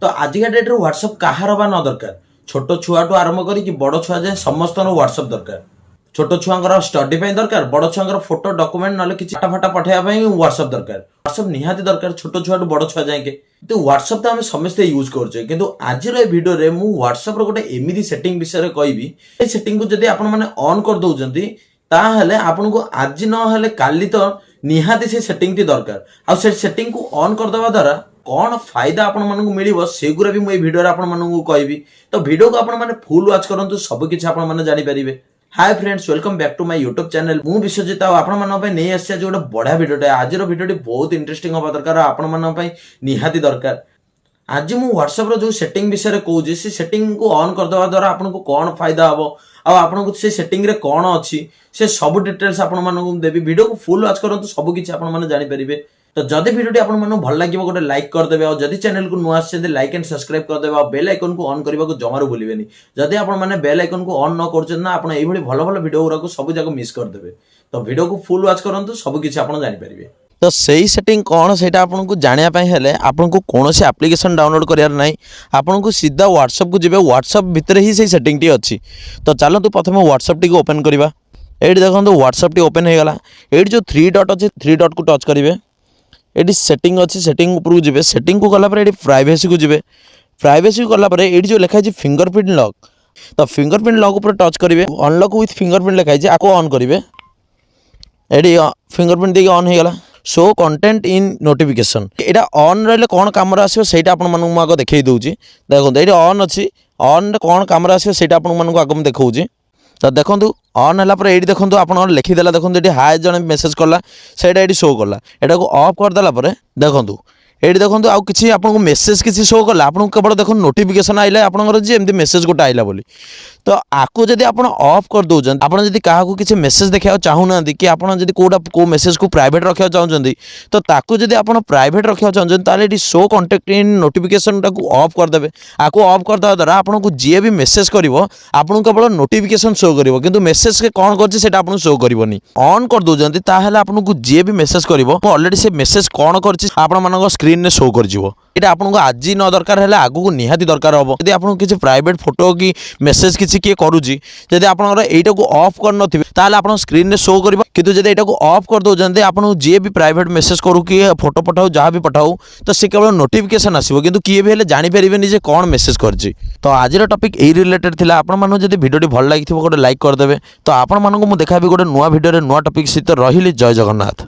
तो आजिका डेट्रे व्हाट्सअप कहार बा न दरकार छोट छुआठू आरंभ करी बड़ छुआ जाए समस्त व्हाट्सअप दरकार। छोट छुआ स्टडी दरकार, बड़ छुआ फोटो डॉक्यूमेंट ना कि फाटा पठाइबा व्हाट्सअप दरकार। व्हाट्सअप निहाती दरकार छोट छुआठू बड़ छुआ जाए। तो व्हाट्सअप तो आम समस्ते यूज करुचे, किंतु आज भिडियो मुझे व्हाट्सअप गोटे एमती सेटिंग विषय कहबी। ये सेटिंग को जब आप ऑन कर दौरान ताहले आपन को आज न काली तो निहाती से सेटिंग टी दरकार। आ से सेटिंग को ऑन कर देवा द्वारा कौन फायदा आपण मानकु मिलिबो सेगुरा भी मुझे भिडियो आपण मानकु कहबी। तो भिडियो को आपण माने फुल वॉच करंतु सब किछि आपण माने जानि परिबे। Hi friends, welcome back to my YouTube channel. मु विश्वजित आपण मानन पे नै आसी जे गोटे बढिया भिडियोटे। आजिरो भिडियोटी बहुत इंटरेस्टिंग होबा दरकार, आपण मानन पे निहाती दरकार। आज मु व्हाट्सएप रो जो सेटिंग विषय कहूँ से सेटिंग को ऑन कर देवा द्वारा आपन को कौन फायदा हम आ आपन को से सेटिंग रे कौन अच्छी से सब डिटेल्स आपण मानकु देबी। वीडियो को फुल वॉच करंतु सब किछि आपण माने जानि परिबे। तो जदि वीडियोटी आपण मानकु भल लागिबो गोटे लाइक कर देबे, और जदि चैनल को नुआ आछे लाइक एंड सब्सक्राइब कर देबे, और बेल आइकन को ऑन करबा को जमारो भूलिबेनी। जदि आपण माने बेल आइकन को ऑन न करछन ना आपण एई भली भलो भलो वीडियो गुरा को सब जाको मिस कर देबे। तो वीडियो को फुल वॉच करंतु सब किछि आपण जानि परिबे। तो सही सेटिंग कौन से आपको जानापी हेले आपको कौन से एप्लिकेशन डाउनलोड करार ना, आपको सीधा व्हाट्सएप को जी। व्हाट्सएप भितर ही से सेटिंग टी अच्छी। तो चलते प्रथम व्हाट्सएप टी ओपन करवा। ये देखो व्हाट्सएप टी ओपन होगा। ये जो 3 डॉट अच्छे 3 डॉट को टच करेंगे। ये सेटिंग अच्छी, सेटिंग उपरको जी। सेटिंग को गलापर ये प्राइवेसी को जी। प्राइवेसी को गलापर ये जो लिखाई फिंगरप्रिंट लॉक, तो फिंगरप्रिंट लॉक उपर टच करेंगे। अनलॉक विथ फिंगरप्रिंट लिखाई आपको ऑन करेंगे। ये फिंगरप्रिंट देखिए ऑन होगा। शो कंटेंट इन नोटिफिकेशन यहाँ ऑन रही कौन कम आसो से आगे देखई दूसरी। देखो ये ऑन अच्छी, ऑन कौन कम आसो से आगे देखा। तो देखो ऑन है ये देखो आप लिखिदेला। देखो ये हाय जन मेसेज कला से शो कला। यहाँ को ऑफ करदेला देखो ये देखो आउ कि आपको मेसेज किसी शो कला। आपको केवल देखो नोटिफिकेशन आइला आपंकर जी एमती मेसेज गोटे आइला बोली। तो आपको जब आप ऑफ कर दौरान आपड़ जब क्या किसी मेसेज देखा चाहूना कि आपड़ जब कौटा कौ मेसेज को प्राइवेट रखा चाहते तो ताकू जब आप प्राइवेट रखा चाहते ये शो कॉन्टैक्ट इन नोटिफिकेशन टाक ऑफ करदे। आपको ऑफ करदे द्वारा आपको जी भी मेसेज कर आपको केवल नोटिफिकेशन शो कर, किंतु मेसेज कौन कर शो करनी। ऑन कर दौरान आपको जी भी मेसेज कर अलरेडी से मेसेज कौन कर स्क्रीन में शो कर। यहाँ आपको आज न दरकार है आगू निहाती दरकार हम। यदि आपको किसी प्राइवेट फोटो कि मेसेज किसी किए करुच्ची जब आप यहीटा को ऑफ कर ना आप स्क्रीन में शो कर, किंतु जब यहाँ ऑफ कर दौरान आपको जी भी प्राइवेट मेसेज करू कि फोटो पठाऊ जहाँ भी पठाऊ तो सी केवल नोटिफिकेशन आसो, किंतु किए भी जानीपर कौन मेसेज कर। तो आज टॉपिक यही रिलेटेड थी। आपको जब वीडियो भल लगी गोटे लाइक करदे। तो आपण मानक देखा गोटे नुआ वीडियो नुआ टॉपिक सहित रही। जय जगन्नाथ।